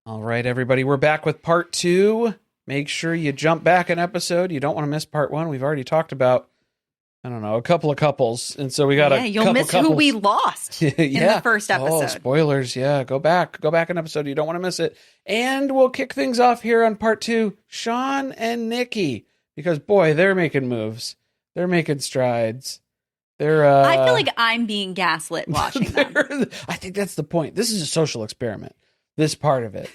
All right, everybody, we're back with part 2. Make sure you jump back an episode. You don't want to miss part 1. We've already talked about, I don't know, a couple of couples. And so we got you'll miss couples. who we lost in the first episode. Oh, spoilers. Yeah, go back an episode. You don't want to miss it. And we'll kick things off here on part 2. Sean and Nikki, because boy, they're making moves. They're making strides. I feel like I'm being gaslit watching them. I think that's the point. This is a social experiment. This part of it.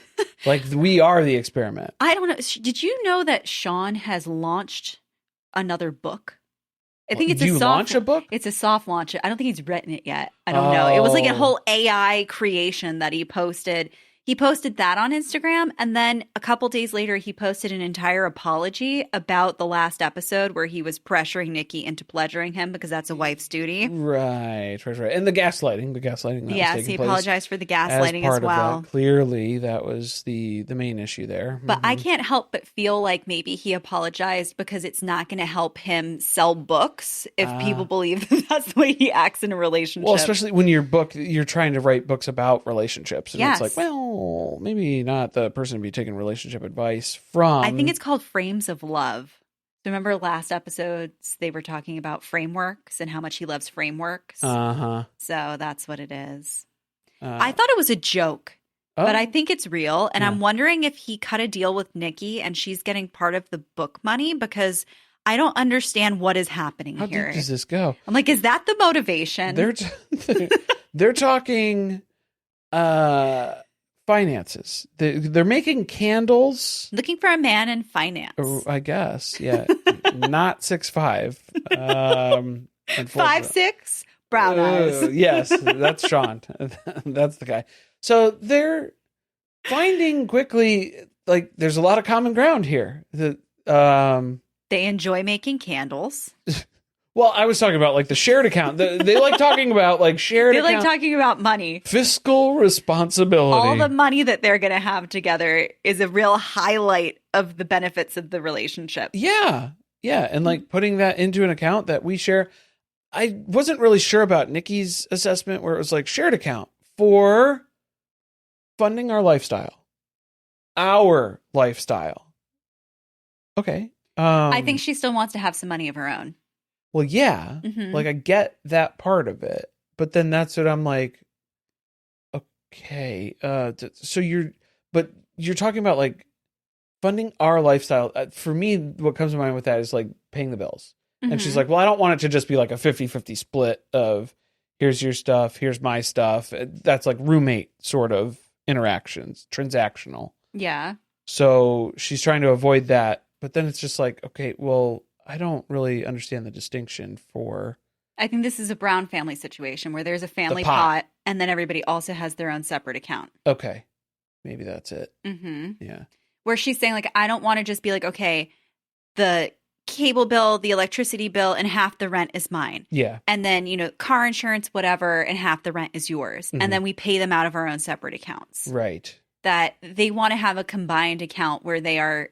Like, we are the experiment. I don't know. Did you know that Sean has launched another book? I think it's launch a book? It's a soft launch. I don't think he's written it yet. I don't know. It was like a whole AI creation that he posted. He posted that on Instagram, and then a couple days later, he posted an entire apology about the last episode where he was pressuring Nikki into pleasuring him because that's a wife's duty. Right. And the gaslighting. Yes, he apologized for the gaslighting as well. Clearly, that was the main issue there. But I can't help but feel like maybe he apologized because it's not going to help him sell books if people believe that that's the way he acts in a relationship. Well, especially when you're trying to write books about relationships. And yes. It's like, well, maybe not the person to be taking relationship advice from. I think it's called Frames of Love. So remember last episodes, they were talking about frameworks and how much he loves frameworks. Uh-huh. So that's what it is. I thought it was a joke, but I think it's real. And I'm wondering if he cut a deal with Nikki and she's getting part of the book money because I don't understand what is happening here. How deep does this go? I'm like, is that the motivation? They're talking finances. They're making candles. Looking for a man in finance. I guess, yeah. Not 6'5". 5'6", brown eyes. Yes, that's Sean. That's the guy. So they're finding quickly, like, there's a lot of common ground here. They enjoy making candles. Well, I was talking about like the shared account. They like talking about like shared account. They like talking about money. Fiscal responsibility. All the money that they're going to have together is a real highlight of the benefits of the relationship. Yeah. Yeah. And like putting that into an account that we share. I wasn't really sure about Nikki's assessment where it was like shared account for funding our lifestyle. Our lifestyle. Okay. I think she still wants to have some money of her own. Well, yeah, like I get that part of it, but then that's what I'm like, okay, so you're talking about like funding our lifestyle. For me, what comes to mind with that is like paying the bills. And she's like, well, I don't want it to just be like a 50-50 split of here's your stuff, here's my stuff. That's like roommate sort of interactions, transactional. Yeah. So she's trying to avoid that, but then it's just like, okay, well, I don't really understand the distinction for. I think this is a Brown family situation where there's a family pot and then everybody also has their own separate account. Okay. Maybe that's it. Mm-hmm. Yeah. Where she's saying like, I don't want to just be like, okay, the cable bill, the electricity bill, and half the rent is mine. Yeah. And then, car insurance, whatever, and half the rent is yours. And then we pay them out of our own separate accounts. Right. That they want to have a combined account where they are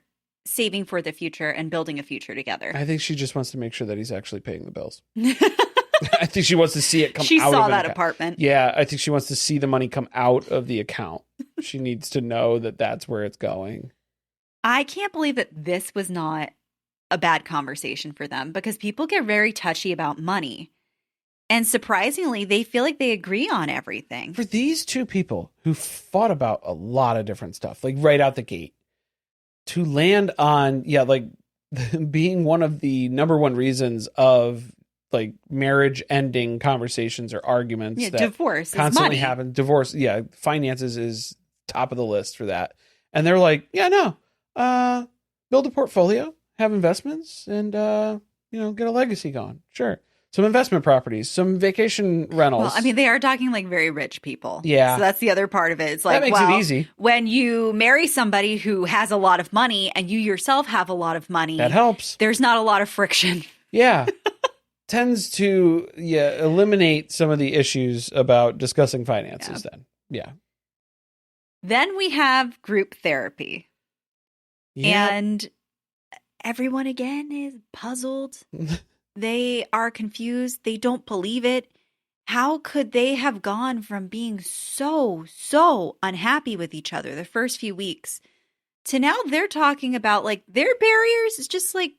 saving for the future and building a future together. I think she just wants to make sure that he's actually paying the bills. I think she wants to see it come out of She saw that account. apartment. Yeah, I think she wants to see the money come out of the account. She needs to know that that's where it's going. I can't believe that this was not a bad conversation for them because people get very touchy about money. And surprisingly, they feel like they agree on everything. For these two people who fought about a lot of different stuff, like right out the gate, to land on, like being one of the number one reasons of like marriage ending conversations or arguments. Yeah, that divorce constantly is money. happen. Divorce. Yeah. Finances is top of the list for that. And they're like, yeah, no, build a portfolio, have investments and, get a legacy going. Sure. Some investment properties, some vacation rentals. Well, I mean, they are talking like very rich people. Yeah. So that's the other part of it. It's like, that makes it easy. When you marry somebody who has a lot of money and you yourself have a lot of money. That helps. There's not a lot of friction. Yeah. Tends to, eliminate some of the issues about discussing finances then. Yeah. Then we have group therapy. Yeah. And everyone again is puzzled. They are confused. They don't believe it. How could they have gone from being so unhappy with each other the first few weeks to now they're talking about like their barriers is just like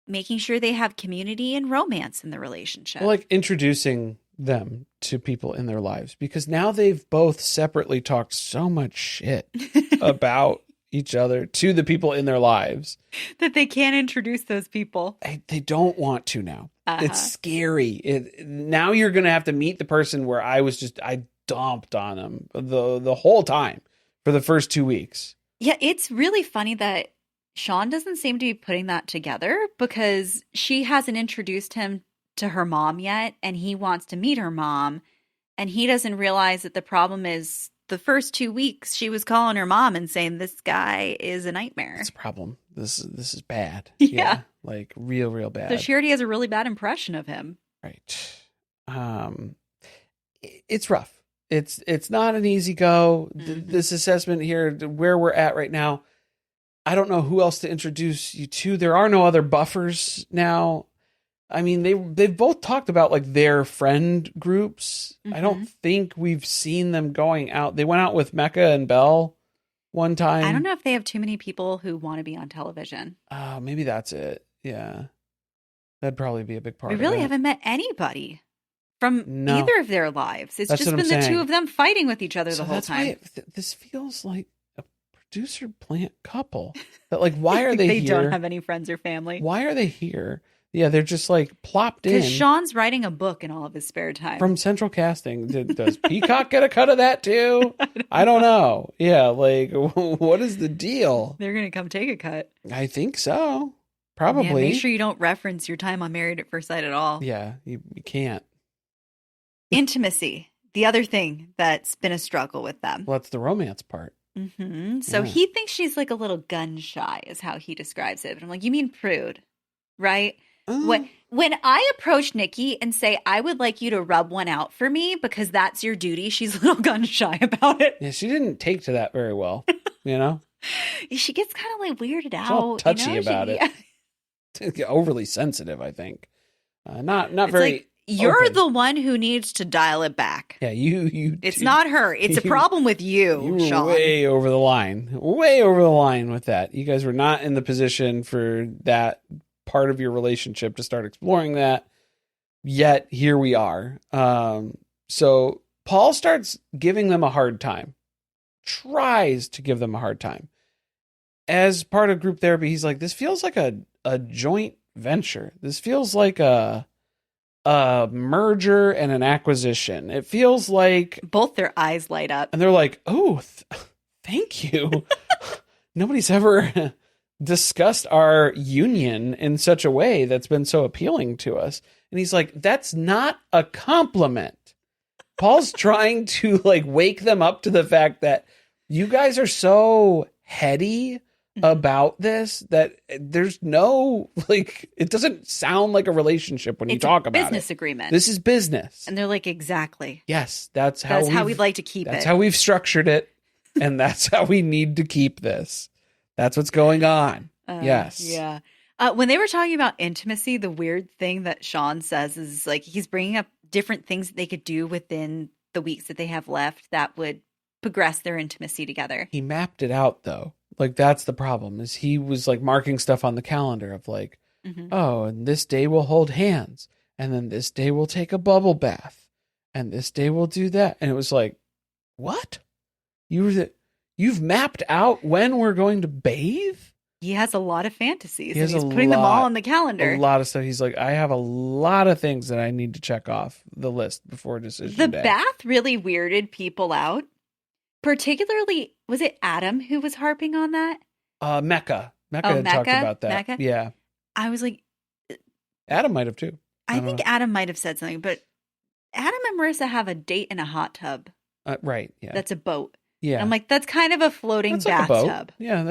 making sure they have community and romance in the relationship. Well, like introducing them to people in their lives, because now they've both separately talked so much shit about each other to the people in their lives that they can't introduce those people. They don't want to now. It's scary. Now you're going to have to meet the person where I dumped on them the whole time for the first 2 weeks. Yeah, it's really funny that Sean doesn't seem to be putting that together because she hasn't introduced him to her mom yet, and he wants to meet her mom, and he doesn't realize that the problem is the first 2 weeks she was calling her mom and saying this guy is a nightmare. It's a problem. This is bad. Yeah. Like real bad. So she already has a really bad impression of him. Right. It's rough. It's not an easy go. This assessment here, where we're at right now, I don't know who else to introduce you to. There are no other buffers now. I mean, they've both talked about like their friend groups. I don't think we've seen them going out. They went out with Mecca and Belle one time. I don't know if they have too many people who want to be on television. Maybe that's it. Yeah. That'd probably be a big part of it. We really haven't met anybody from either of their lives. It's just been the two of them fighting with each other the whole time. This feels like a producer plant couple. That like, why are they here? They don't have any friends or family. Why are they here? Yeah, they're just like plopped in. Because Sean's writing a book in all of his spare time. From Central Casting. Does Peacock get a cut of that too? I don't know. Yeah, like, what is the deal? They're going to come take a cut. I think so. Probably. Yeah, make sure you don't reference your time on Married at First Sight at all. Yeah, you can't. Intimacy. The other thing that's been a struggle with them. Well, that's the romance part. So he thinks she's like a little gun shy is how he describes it. But I'm like, you mean prude, right? When I approach Nikki and say, I would like you to rub one out for me because that's your duty, she's a little gun shy about it. Yeah, she didn't take to that very well, you know? She gets kind of like weirded out. She's all touchy about it. Yeah. Overly sensitive, I think. Not it's very... Like, you're the one who needs to dial it back. Yeah, you. It's not her. It's a problem with you, Sean. Way over the line. Way over the line with that. You guys were not in the position for that part of your relationship to start exploring that. Yet here we are. So Paul starts giving them a hard time. Tries to give them a hard time. As part of group therapy, he's like, this feels like a joint venture. This feels like a merger and an acquisition. It feels like both their eyes light up. And they're like, oh, thank you. Nobody's ever discussed our union in such a way that's been so appealing to us. And he's like, that's not a compliment. Paul's trying to like wake them up to the fact that you guys are so heady about this that there's no like, it doesn't sound like a relationship when you talk about it. It's a business agreement. This is business. And they're like, exactly. Yes, that's how we'd like to keep it. That's how we've structured it. And that's how we need to keep this. That's what's going on. Yes. Yeah. When they were talking about intimacy, the weird thing that Sean says is like he's bringing up different things that they could do within the weeks that they have left that would progress their intimacy together. He mapped it out though. Like that's the problem is he was like marking stuff on the calendar of like, oh, and this day we'll hold hands. And then this day we'll take a bubble bath. And this day we'll do that. And it was like, what? You've mapped out when we're going to bathe? He has a lot of fantasies. He's putting them all on the calendar. A lot of stuff. He's like, I have a lot of things that I need to check off the list before decision day. The bath really weirded people out. Particularly, was it Adam who was harping on that? Mecca. Mecca had talked about that. Mecca? Yeah. I was like... Adam might have too. I think Adam might have said something, but Adam and Marissa have a date in a hot tub. Right, yeah. That's a boat. Yeah. I'm like, that's kind of a floating bathtub. Yeah,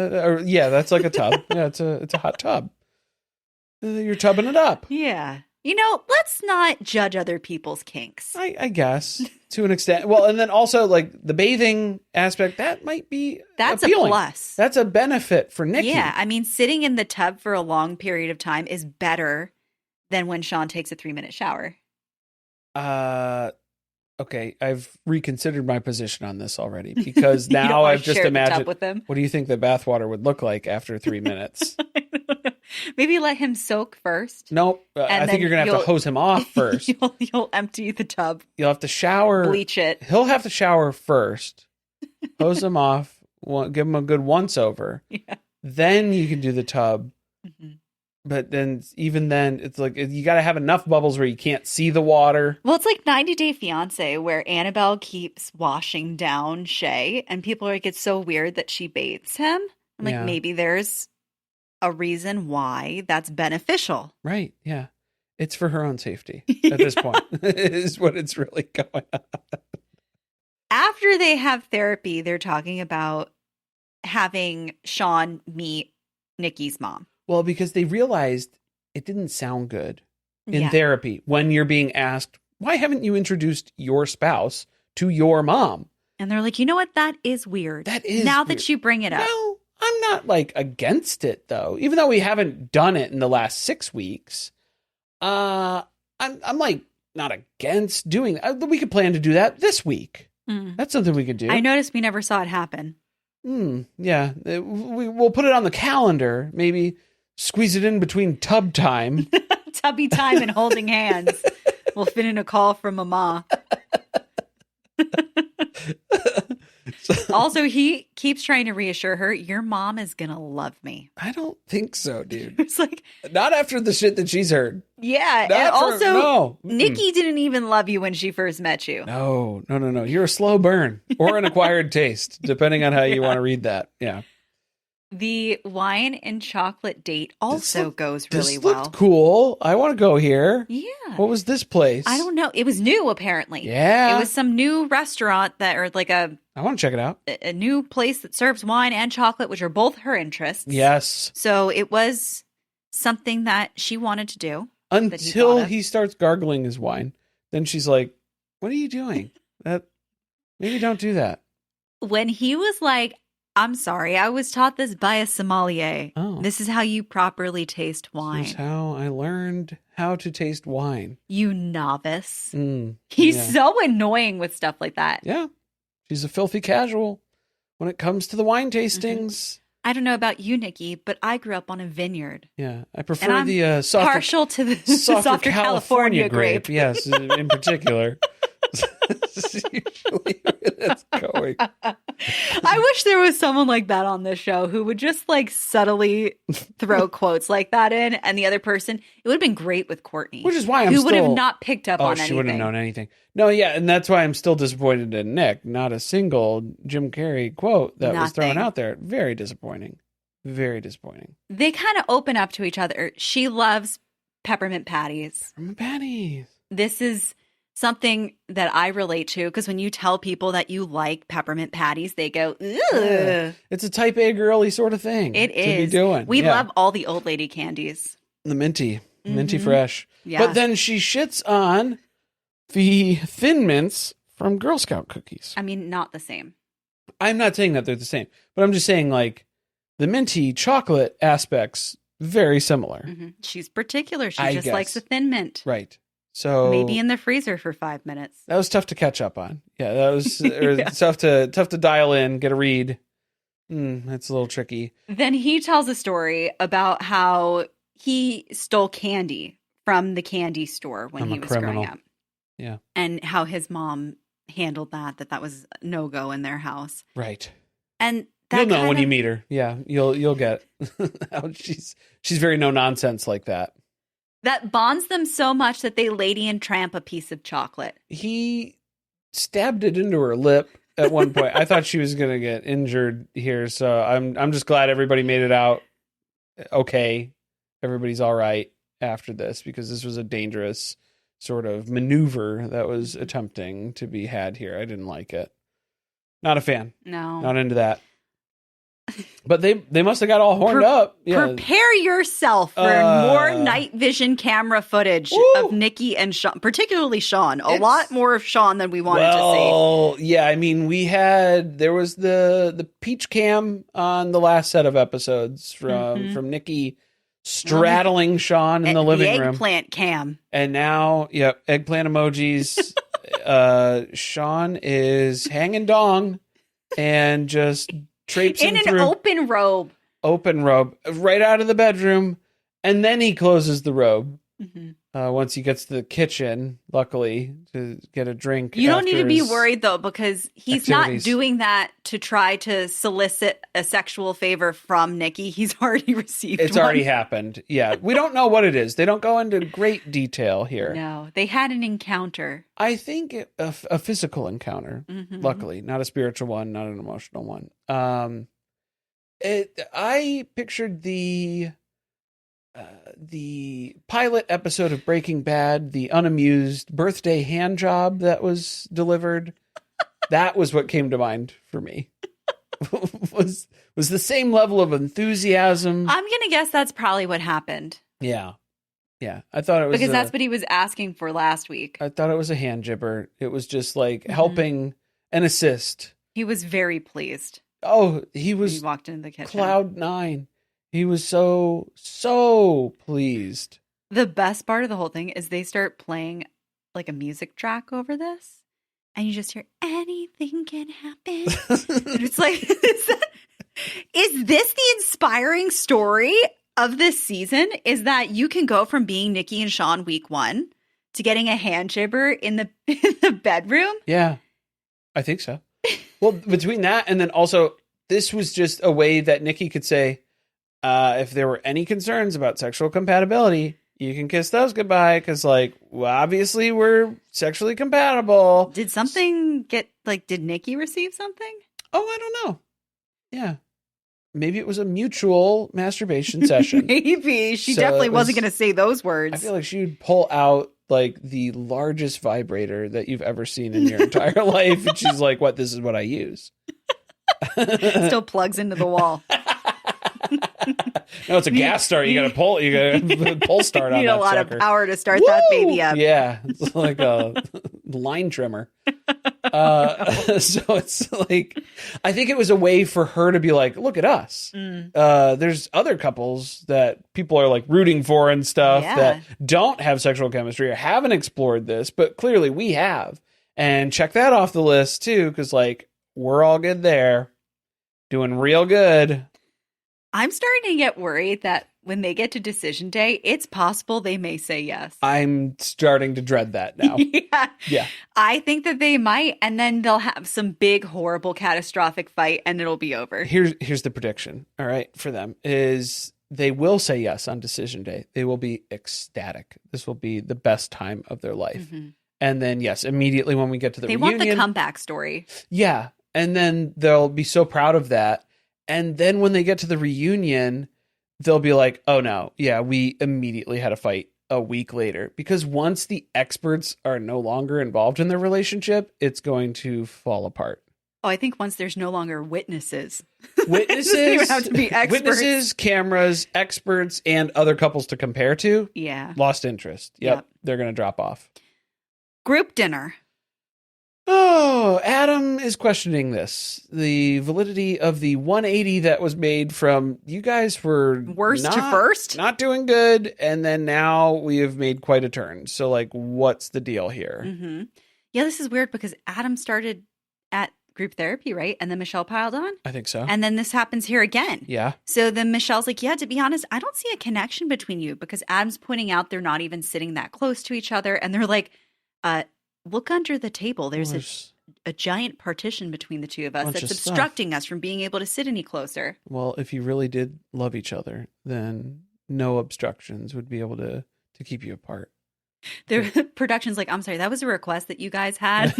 that's like a tub. Yeah, it's a hot tub. You're tubbing it up. Yeah. You know, let's not judge other people's kinks. I guess, to an extent. Well, and then also, like, the bathing aspect, that might be That's appealing. A plus. That's a benefit for Nikki. Yeah, I mean, sitting in the tub for a long period of time is better than when Sean takes a 3-minute shower. Okay, I've reconsidered my position on this already because now I've just imagined. With him. What do you think the bathwater would look like after 3 minutes? Maybe let him soak first. Nope. I think you're gonna have to hose him off first. You'll empty the tub. You'll have to shower. Bleach it. He'll have to shower first. Hose him off. Give him a good once over. Yeah. Then you can do the tub. Mm-hmm. But then, even then, it's like you got to have enough bubbles where you can't see the water. Well, it's like 90 Day Fiance, where Annabelle keeps washing down Shay, and people are like, it's so weird that she bathes him. I'm like, maybe there's a reason why that's beneficial. Right. Yeah. It's for her own safety at this point, is what it's really going on. After they have therapy, they're talking about having Sean meet Nikki's mom. Well, because they realized it didn't sound good in therapy when you're being asked, why haven't you introduced your spouse to your mom? And they're like, you know what? That is weird. That is now weird. That you bring it up. Well, I'm not like against it, though. Even though we haven't done it in the last 6 weeks, I'm like not against doing that. We could plan to do that this week. That's something we could do. I noticed we never saw it happen. Yeah. We'll put it on the calendar. Maybe squeeze it in between tub time. Tubby time and holding hands. We'll fit in a call from Mama. Also, he keeps trying to reassure her, your mom is going to love me. I don't think so, dude. It's like, not after the shit that she's heard. Yeah. Not and also, no. Nikki didn't even love you when she first met you. No. You're a slow burn or an acquired taste, depending on how you want to read that. Yeah. The wine and chocolate date also goes really well. This looked cool. I want to go here. Yeah. What was this place? I don't know. It was new, apparently. Yeah. It was some new restaurant or like I want to check it out. A new place that serves wine and chocolate, which are both her interests. Yes. So it was something that she wanted to do. Until he starts gargling his wine. Then she's like, what are you doing? Maybe don't do that. When he was like, I'm sorry, I was taught this by a sommelier. Oh. This is how you properly taste wine. This is how I learned how to taste wine. You novice. He's so annoying with stuff like that. Yeah. She's a filthy casual when it comes to the wine tastings. I don't know about you, Nikki, but I grew up on a vineyard. Yeah. I prefer the partial to the softer California grape. Yes, in particular. Usually that's going. I wish there was someone like that on this show who would just like subtly throw quotes like that in, and the other person, it would have been great with Courtney. Which is why who would have not picked up on anything. She wouldn't have known anything. No, yeah, and that's why I'm still disappointed in Nick. Not a single Jim Carrey quote that was thrown out there. Very disappointing. Very disappointing. They kind of open up to each other. She loves peppermint patties. Peppermint patties. This is something that I relate to, because when you tell people that you like peppermint patties, they go, ugh. Yeah. It's a type A girly sort of thing. It is. To be doing. We love all the old lady candies. The minty fresh. Yeah. But then she shits on the Thin Mints from Girl Scout cookies. I mean, not the same. I'm not saying that they're the same, but I'm just saying like the minty chocolate aspects, very similar. She's particular. She just likes the Thin Mint. Right. So maybe in the freezer for 5 minutes. That was tough to catch up on. Yeah, that was tough to dial in, get a read. That's a little tricky. Then he tells a story about how he stole candy from the candy store when he was growing up. Yeah. And how his mom handled that was no go in their house. Right. And you'll know when you meet her. Yeah, you'll get how she's very no nonsense like that. That bonds them so much that they lady and tramp a piece of chocolate. He stabbed it into her lip at one point. I thought she was going to get injured here, so I'm just glad everybody made it out okay. Everybody's all right after this, because this was a dangerous sort of maneuver that was attempting to be had here. I didn't like it. Not a fan. No. Not into that. But they must have got all horned up. Yeah. Prepare yourself for more night vision camera footage of Nikki and Sean, particularly Sean. A lot more of Sean than we wanted to see. Oh, yeah. I mean, there was the peach cam on the last set of episodes from Nikki straddling Sean in the living room. Eggplant cam. And now, eggplant emojis. Sean is hanging dong and just traipsing in an open robe. Open robe, right out of the bedroom. And then he closes the robe. Once he gets to the kitchen, luckily, to get a drink. You don't need to be worried, though, because he's activities. not doing that to try to solicit a sexual favor from Nikki. He's already received It's one. already happened. Yeah. We don't know what it is. They don't go into great detail here. No, they had an encounter. I think a physical encounter, luckily. Not a spiritual one, not an emotional one. I pictured the pilot episode of Breaking Bad, the unamused birthday hand job that was delivered. That was what came to mind for me. was the same level of enthusiasm. I'm gonna guess that's probably what happened. Yeah. I thought it was because that's what he was asking for last week. I thought it was a hand jibber. It was just like helping and assist. He was very pleased. Oh, he was. He walked into the kitchen. Cloud 9. He was so pleased. The best part of the whole thing is they start playing like a music track over this, and you just hear anything can happen. And it's like, is this the inspiring story of this season? Is that you can go from being Nikki and Sean week 1 to getting a hand jibber in the bedroom? Yeah, I think so. Well, between that and then also this was just a way that Nikki could say, if there were any concerns about sexual compatibility, you can kiss those goodbye because, obviously we're sexually compatible. Did something did Nikki receive something? Oh, I don't know. Yeah. Maybe it was a mutual masturbation session. Maybe. She definitely wasn't going to say those words. I feel like she'd pull out the largest vibrator that you've ever seen in your entire life. And she's like, this is what I use. Still plugs into the wall. No, it's a gas start. You got to pull start on that. You need a lot sucker. of power to start that baby up. Yeah, it's like a line trimmer. So it's like, I think it was a way for her to be like, look at us. There's other couples that people are rooting for and stuff that don't have sexual chemistry or haven't explored this, but clearly we have. And check that off the list too, because we're all good there, doing real good. I'm starting to get worried that when they get to decision day, it's possible they may say yes. I'm starting to dread that now. Yeah. I think that they might, and then they'll have some big, horrible, catastrophic fight, and it'll be over. Here's the prediction, all right, for them, is they will say yes on decision day. They will be ecstatic. This will be the best time of their life. And then, yes, immediately when we get to the reunion. They want the comeback story. Yeah. And then they'll be so proud of that. And then when they get to the reunion, they'll be like, oh, no. Yeah, we immediately had a fight a week later. Because once the experts are no longer involved in their relationship, it's going to fall apart. Oh, I think once there's no longer witnesses. Witnesses. They would have to be experts. Witnesses, cameras, experts, and other couples to compare to. Yeah. Lost interest. Yep. They're going to drop off. Group dinner. Oh, Adam is questioning this. The validity of the 180 that was made from you guys were worst to first, not doing good. And then now we have made quite a turn. So what's the deal here? Yeah, this is weird because Adam started at group therapy, right? And then Michelle piled on. I think so. And then this happens here again. Yeah. So then Michelle's like, yeah, to be honest, I don't see a connection between you because Adam's pointing out they're not even sitting that close to each other. And they're like, look under the table. There's a giant partition between the two of us that's obstructing us from being able to sit any closer. Well, if you really did love each other, then no obstructions would be able to keep you apart. The production's like, I'm sorry, that was a request that you guys had.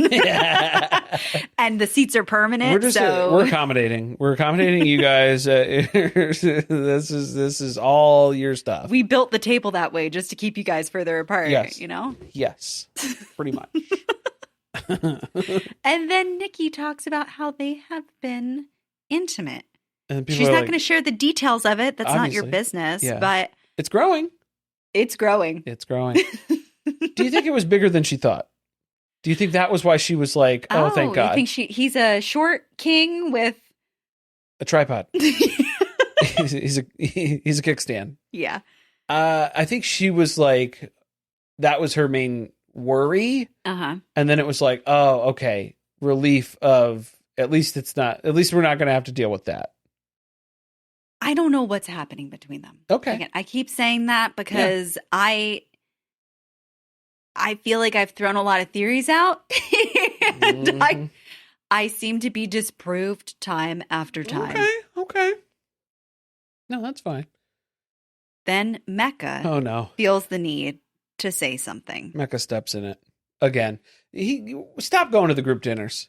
And the seats are permanent. We're accommodating. We're accommodating you guys. This is all your stuff. We built the table that way just to keep you guys further apart, you know? Yes, pretty much. And then Nikki talks about how they have been intimate. And she's not going to share the details of it. That's not your business, but it's growing. It's growing. It's growing. Do you think it was bigger than she thought? Do you think that was why she was like, oh thank God. You think he's a short king with a tripod? He's a kickstand. Yeah. I think she was like, that was her main worry. Uh-huh. And then it was like, oh, okay. Relief of, at least we're not going to have to deal with that. I don't know what's happening between them. Okay. Again, I keep saying that because I feel like I've thrown a lot of theories out. And I seem to be disproved time after time. Okay. No, that's fine. Then Mecca feels the need to say something. Mecca steps in it again. Stop going to the group dinners.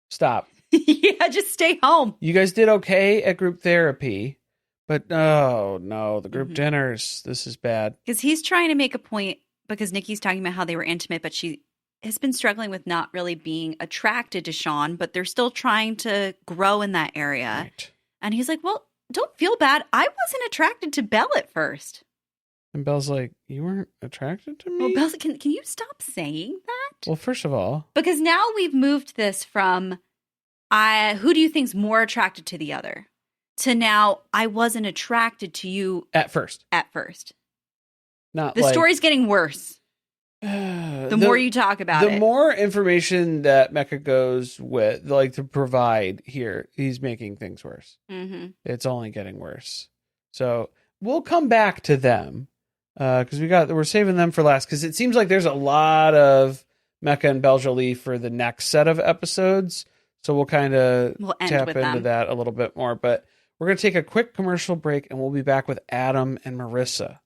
Stop. Yeah, just stay home. You guys did okay at group therapy, but oh no, the group dinners, this is bad. Because he's trying to make a point, because Nikki's talking about how they were intimate, but she has been struggling with not really being attracted to Sean, but they're still trying to grow in that area. Right. And he's like, well, don't feel bad. I wasn't attracted to Belle at first. And Belle's like, you weren't attracted to me? Well, Belle's like, can you stop saying that? Well, first of all. Because now we've moved this from, who do you think's more attracted to the other? To now, I wasn't attracted to you. At first. Not the story's getting worse. The more you talk about it. The more information that Mecca goes with, like, to provide here, he's making things worse. Mm-hmm. It's only getting worse. So we'll come back to them because we're saving them for last, because it seems like there's a lot of Mecca and Belle Jolie for the next set of episodes. So we'll kind of tap into that a little bit more. But we're going to take a quick commercial break and we'll be back with Adam and Marissa.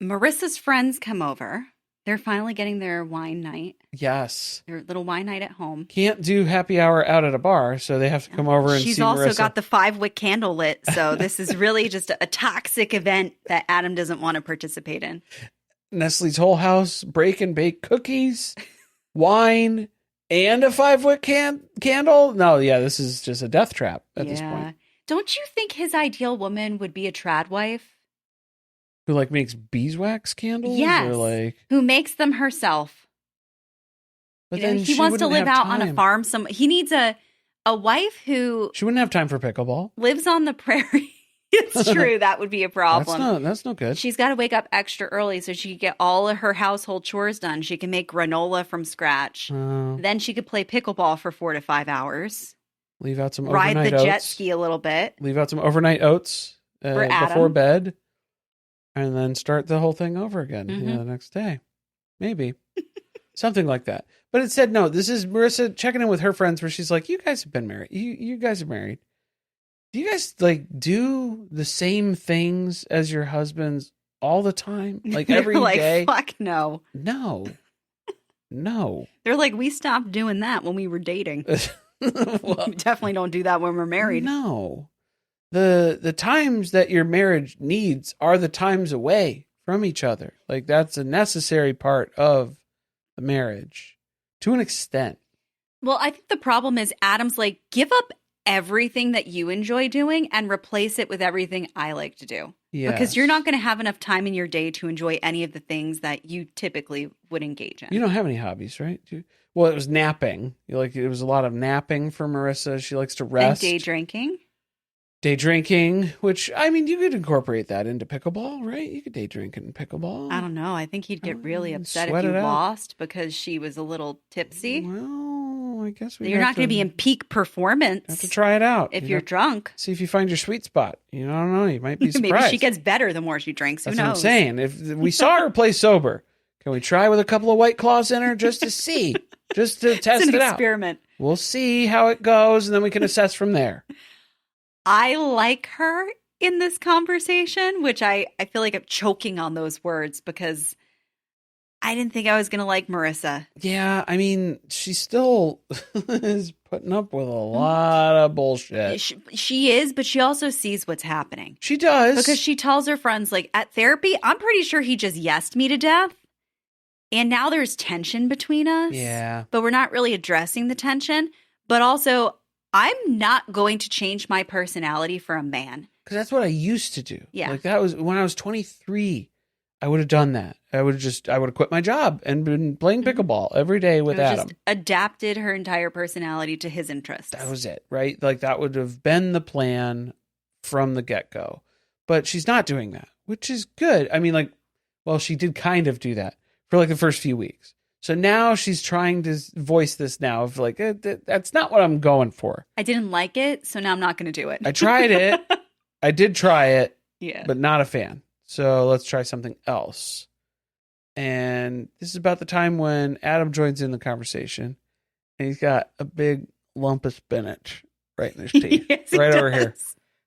Marissa's friends come over. They're finally getting their wine night. Yes. Their little wine night at home. Can't do happy hour out at a bar, so they have to come over and see Marissa. She's also got the 5-wick candle lit, so this is really just a toxic event that Adam doesn't want to participate in. Nestle's Whole House, break and bake cookies, wine, and a 5-wick candle? No, yeah, this is just a death trap at this point. Don't you think his ideal woman would be a trad wife? Who, like, makes beeswax candles? Yes. Or like... Who makes them herself. But then he wants to live out on a farm. He needs a wife who... She wouldn't have time for pickleball. Lives on the prairie. It's true. That would be a problem. That's no good. She's got to wake up extra early so she can get all of her household chores done. She can make granola from scratch. Then she could play pickleball for 4 to 5 hours. Leave out some overnight oats. Ride the jet ski a little bit. Leave out some overnight oats before bed. And then start the whole thing over again the next day. Maybe. Something like that. But it said, no, this is Marissa checking in with her friends where she's like, you guys have been married. You guys are married. Do you guys, like, do the same things as your husbands all the time? Like, every day? Fuck no. No. They're like, we stopped doing that when we were dating. Well, we definitely don't do that when we're married. No. The times that your marriage needs are the times away from each other. Like, that's a necessary part of the marriage to an extent. Well, I think the problem is Adam's like, give up everything that you enjoy doing and replace it with everything I like to do. Yes. Because you're not going to have enough time in your day to enjoy any of the things that you typically would engage in. You don't have any hobbies, right? Well, it was napping. It was a lot of napping for Marissa. She likes to rest. And day drinking. Day drinking, which, I mean, you could incorporate that into pickleball, right? You could day drink in pickleball. I don't know. I think he'd get really upset if you lost because she was a little tipsy. Well, I guess you're not going to be in peak performance. Have to try it out. If you're drunk. See if you find your sweet spot. I don't know. You might be surprised. Maybe she gets better the more she drinks. Who knows? That's what I'm saying. If we saw her play sober, can we try with a couple of White Claws in her just to see? Just to test it out. It's an experiment. We'll see how it goes, and then we can assess from there. I like her in this conversation, which I feel like I'm choking on those words because I didn't think I was going to like Marissa. Yeah, I mean, she still is putting up with a lot of bullshit. She is, but she also sees what's happening. She does. Because she tells her friends, like, at therapy, I'm pretty sure he just yesed me to death. And now there's tension between us. Yeah. But we're not really addressing the tension. But also, I'm not going to change my personality for a man. Because that's what I used to do. Yeah. Like, that was when I was 23. I would have done that. I would have quit my job and been playing pickleball every day with Adam. Just adapted her entire personality to his interests. That was it, right? Like, that would have been the plan from the get-go. but she's not doing that, which is good. I mean, like, well, she did kind of do that for like the first few weeks. So now she's trying to voice this now of like, that's not what I'm going for. I didn't like it, so now I'm not going to do it. I tried it. I did try it, yeah, but not a fan. So let's try something else. And this is about the time when Adam joins in the conversation, and he's got a big lump of spinach right in his teeth, yes, right over here.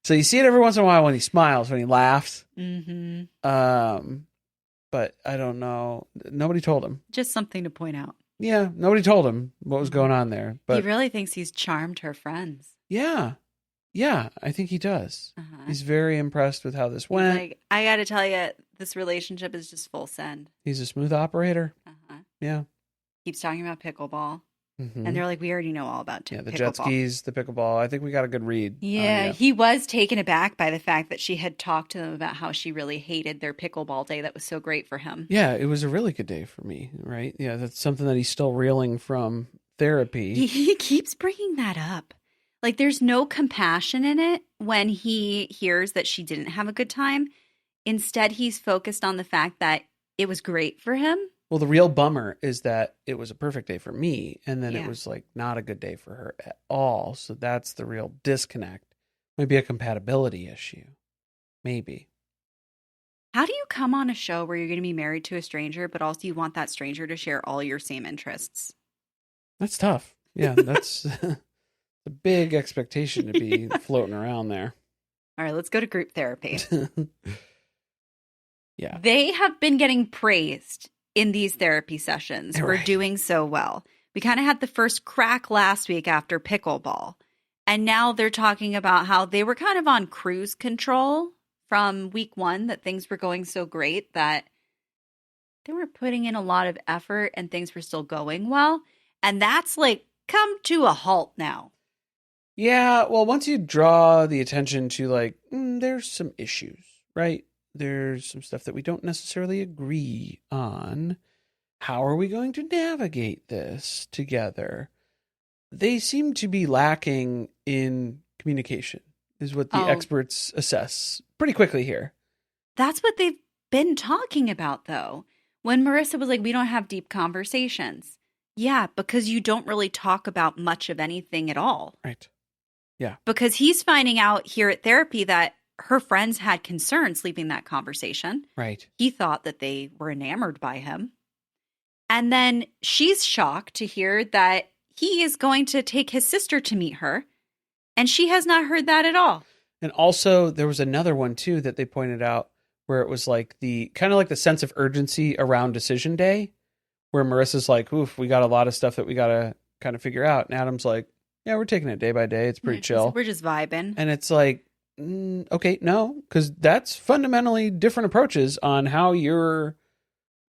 So you see it every once in a while when he smiles, when he laughs. Mm-hmm. But I don't know. Nobody told him. Just something to point out. Yeah, nobody told him what was going on there. But he really thinks he's charmed her friends. Yeah, I think he does. Uh-huh. He's very impressed with how this went. Like, I got to tell you, this relationship is just full send. He's a smooth operator. Uh-huh. Yeah. Keeps talking about pickleball. Mm-hmm. And they're like, we already know all about the pickleball. jet skis, the pickleball. I think we got a good read. Yeah, he was taken aback by the fact that she had talked to them about how she really hated their pickleball day. That was so great for him. Yeah, it was a really good day for me, right? Yeah, that's something that he's still reeling from therapy. He keeps bringing that up. Like, there's no compassion in it when he hears that she didn't have a good time. Instead, he's focused on the fact that it was great for him. Well, the real bummer is that it was a perfect day for me, and then Yeah. it was like not a good day for her at all. So that's the real disconnect. Maybe a compatibility issue. Maybe. How do you come on a show where you're going to be married to a stranger, but also you want that stranger to share all your same interests? That's tough. Yeah, that's a big expectation to be floating around there. All right, let's go to group therapy. Yeah. They have been getting praised in these therapy sessions for Right. doing so well. We kind of had the first crack last week after pickleball. And now they're talking about how they were kind of on cruise control from week one, that things were going so great that they were putting in a lot of effort and things were still going well. And that's like come to a halt now. Yeah, well, once you draw the attention to like, there's some issues, right? There's some stuff that we don't necessarily agree on. How are we going to navigate this together? They seem to be lacking in communication, is what the experts assess pretty quickly here. That's what they've been talking about, though. When Marissa was like, we don't have deep conversations. Yeah, because you don't really talk about much of anything at all. Right. Yeah. Because he's finding out here at therapy that her friends had concerns leaving that conversation. Right. He thought that they were enamored by him. And then she's shocked to hear that he is going to take his sister to meet her. And she has not heard that at all. And also there was another one too that they pointed out where it was like the kind of like the sense of urgency around decision day, where Marissa's like, oof, we got a lot of stuff that we got to kind of figure out. And Adam's like, yeah, we're taking it day by day. It's pretty chill. We're just vibing. And it's like, okay, no, because that's fundamentally different approaches on how you're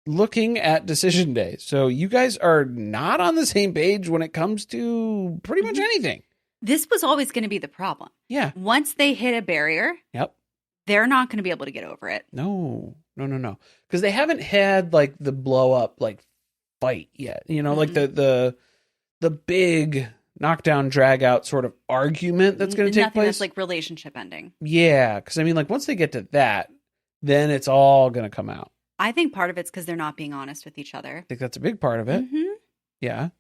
looking at decision day. So you guys are not on the same page when it comes to pretty much anything. This was always going to be the problem. Yeah. Once they hit a barrier, Yep. they're not going to be able to get over it. No. Because they haven't had like the blow up like fight yet. You know, like the big knockdown drag out sort of argument that's going to take place. That's like relationship ending. Yeah. Because I mean, like once they get to that, then it's all going to come out. I think part of it's because they're not being honest with each other. I think that's a big part of it. Mm-hmm. Yeah.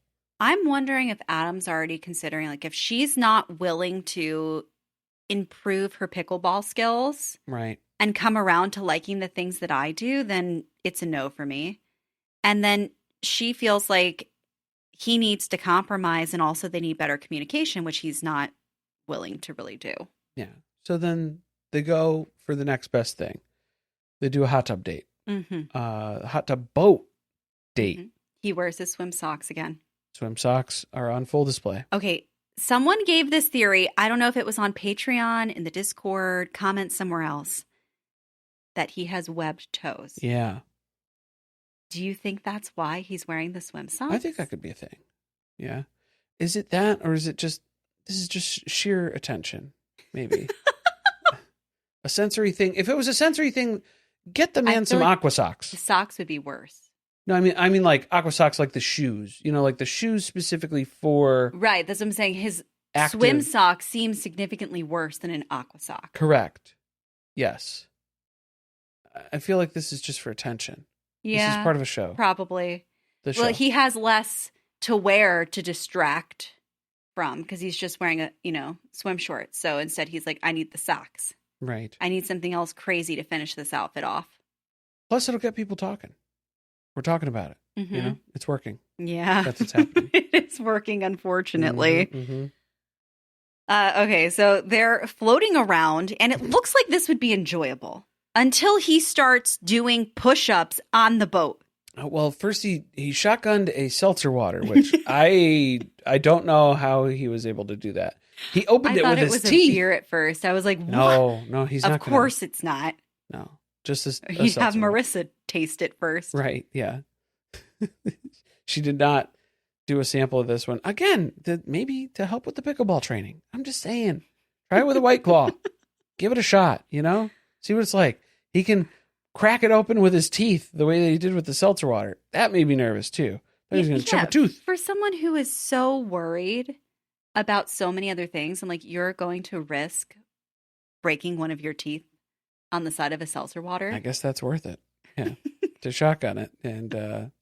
I'm wondering if Adam's already considering, like, if she's not willing to improve her pickleball skills, right, and come around to liking the things that I do, then it's a no for me. And then she feels like he needs to compromise, and also they need better communication, which he's not willing to really do. Yeah. So then they go for the next best thing. They do a hot tub date. Mm-hmm. Hot tub boat date. Mm-hmm. He wears his swim socks again. Swim socks are on full display. Okay. Someone gave this theory. I don't know if it was on Patreon, in the Discord, comment somewhere else, that he has webbed toes. Yeah. Do you think that's why he's wearing the swim socks? I think that could be a thing. Yeah. Is it that, or is it just, this is just sheer attention? Maybe. A sensory thing. If it was a sensory thing, get the man some aqua socks. The socks would be worse. No, I mean like aqua socks, like the shoes, you know, like the shoes specifically for. Right. That's what I'm saying. His active. Swim sock seems significantly worse than an aqua sock. Correct. Yes. I feel like this is just for attention. Yeah. This is part of a show. Probably. The show. Well, he has less to wear to distract from because he's just wearing swim shorts. So instead he's like, I need the socks. Right. I need something else crazy to finish this outfit off. Plus, it'll get people talking. We're talking about it. Mm-hmm. It's working. Yeah. That's what's happening. It's working, unfortunately. Mm-hmm. Okay, so they're floating around, and it looks like this would be enjoyable until he starts doing push-ups on the boat. Well, first he shotgunned a seltzer water, which I don't know how he was able to do that. He opened it with his teeth. I thought it was a beer at first. I was like, what? No, he's not. Of course it's not. No, just a He'd have Marissa taste it first. Right, yeah. She did not do a sample of this one. Again, maybe to help with the pickleball training. I'm just saying. Try it with a White Claw. Give it a shot, See what it's like. He can crack it open with his teeth the way that he did with the seltzer water. That made me nervous, too. I was going to chip a tooth. For someone who is so worried about so many other things, and like you're going to risk breaking one of your teeth on the side of a seltzer water. I guess that's worth it. Yeah. To shotgun it and to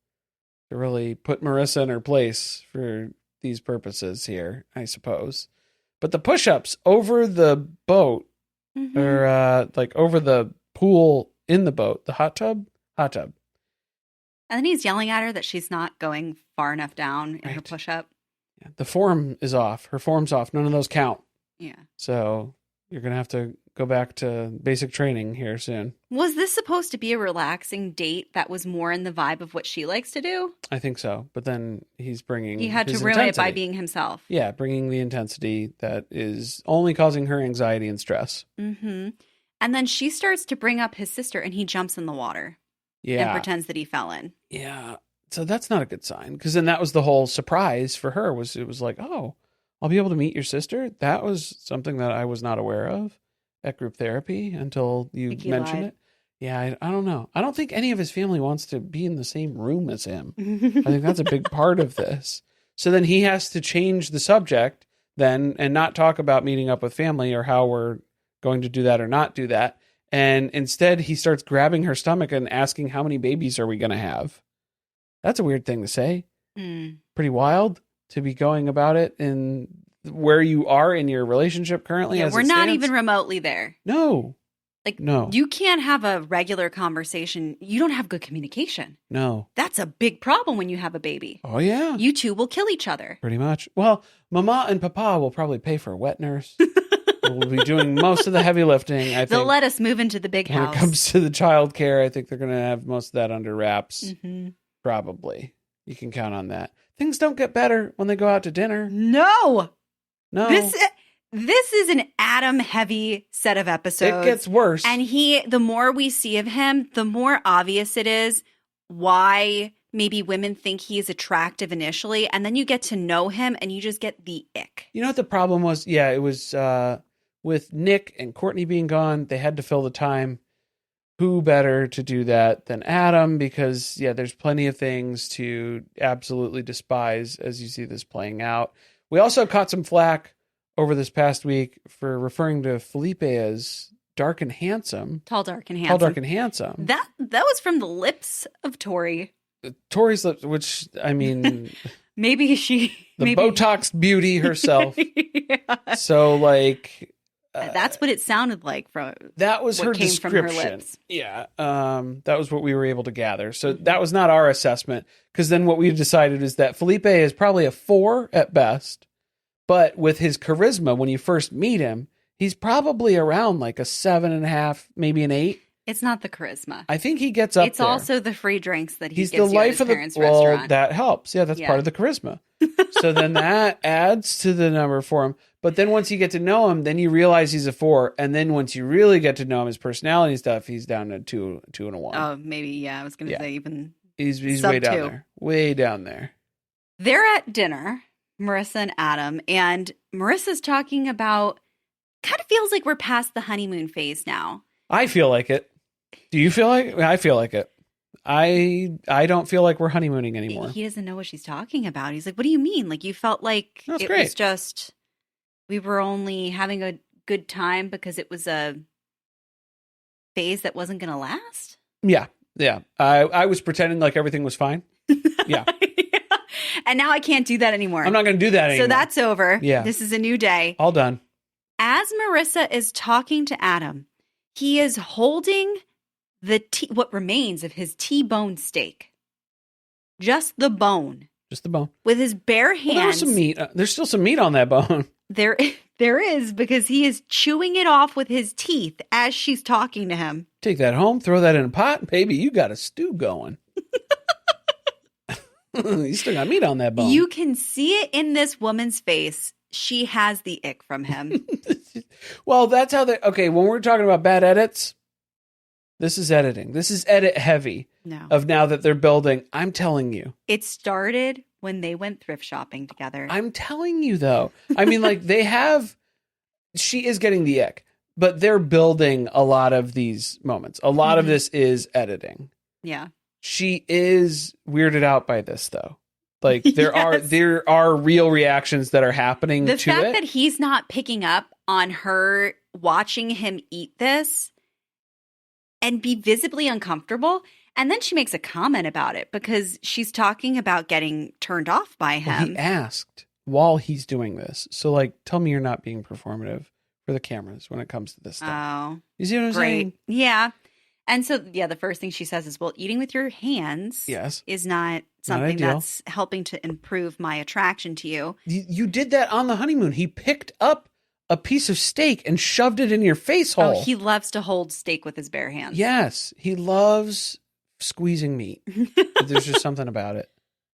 really put Marissa in her place for these purposes here, I suppose. But the push-ups over the boat or like over the pool in the boat, the hot tub. And then he's yelling at her that she's not going far enough down in her push-up. Yeah. The form is off. Her form's off. None of those count. Yeah. So you're going to have to go back to basic training here soon. Was this supposed to be a relaxing date that was more in the vibe of what she likes to do? I think so. But then he had to ruin it by being himself. Yeah, bringing the intensity that is only causing her anxiety and stress. Mm-hmm. And then she starts to bring up his sister and he jumps in the water. Yeah. And pretends that he fell in. Yeah. So that's not a good sign. Because then that was the whole surprise for her. It was like, oh, I'll be able to meet your sister? That was something that I was not aware of at group therapy until you mentioned it. Yeah, I don't know. I don't think any of his family wants to be in the same room as him. I think that's a big part of this. So then he has to change the subject then and not talk about meeting up with family or how we're going to do that or not do that. And instead he starts grabbing her stomach and asking how many babies are we going to have? That's a weird thing to say. Pretty wild to be going about it in where you are in your relationship currently. Yeah, we're not even remotely there. No. No. You can't have a regular conversation. You don't have good communication. No. That's a big problem when you have a baby. Oh, yeah. You two will kill each other. Pretty much. Well, Mama and Papa will probably pay for a wet nurse. We'll be doing most of the heavy lifting. I think they'll let us move into the big house. When it comes to the child care, I think they're going to have most of that under wraps. Mm-hmm. Probably. You can count on that. Things don't get better when they go out to dinner. No. This is an Adam-heavy set of episodes. It gets worse. And the more we see of him, the more obvious it is why maybe women think he's attractive initially. And then you get to know him and you just get the ick. You know what the problem was? Yeah, it was with Nick and Courtney being gone, they had to fill the time. Who better to do that than Adam? Because, yeah, there's plenty of things to absolutely despise as you see this playing out. We also caught some flack over this past week for referring to Felipe as dark and handsome. Tall, dark, and handsome. Tall, dark, and handsome. That was from the lips of Tori. Tori's lips, which, I mean... maybe she... The Botox beauty herself. Yeah. So, like... that's what it sounded like from that was her description. From her lips. Yeah, that was what we were able to gather. So that was not our assessment, because then what we decided is that Felipe is probably a 4 at best, but with his charisma, when you first meet him, he's probably around like a 7.5, maybe an 8. It's not the charisma. I think he gets up. It's there. Also the free drinks that he's gives the life you at his of the parents' restaurant. That helps. Yeah, that's part of the charisma. So then that adds to the number for him. But then once you get to know him, then you realize he's a 4. And then once you really get to know him, his personality and stuff, he's down to 2 and a 1. Oh, maybe. Yeah, I was going to say even. He's way down there. Way down there. They're at dinner, Marissa and Adam, and Marissa's talking about. Kind of feels like we're past the honeymoon phase now. I feel like it. Do you feel like? I feel like it. I don't feel like we're honeymooning anymore. He doesn't know what she's talking about. He's like, "What do you mean? Like you felt like That's it great. Was just we were only having a good time because it was a phase that wasn't going to last. Yeah. Yeah. I was pretending like everything was fine. Yeah. Yeah. And now I can't do that anymore. I'm not going to do that anymore. So that's over. Yeah. This is a new day. All done. As Marissa is talking to Adam, he is holding what remains of his T-bone steak. Just the bone. Just the bone. With his bare hands. Well, there's some meat. There's still some meat on that bone. There is, because he is chewing it off with his teeth as she's talking to him. Take that home, throw that in a pot, baby. You got a stew going. You still got meat on that bone. You can see it in this woman's face. She has the ick from him. Well, that's how okay, when we're talking about bad edits, this is editing. This is edit heavy. No. Of now that they're building. I'm telling you. It started when they went thrift shopping together. I'm telling you, though. I mean, like, she is getting the ick, but they're building a lot of these moments. A lot of this is editing. Yeah. She is weirded out by this, though. Like, there are real reactions that are happening to it. The fact that he's not picking up on her watching him eat this and be visibly uncomfortable. And then she makes a comment about it because she's talking about getting turned off by him. Well, he asked while he's doing this. So, like, tell me you're not being performative for the cameras when it comes to this stuff. Oh. You see what I'm saying? Yeah. And so, the first thing she says is, well, eating with your hands is not something that's helping to improve my attraction to you. You did that on the honeymoon. He picked up a piece of steak and shoved it in your face hole. Oh, he loves to hold steak with his bare hands. Yes. He loves squeezing meat. There's just something about it.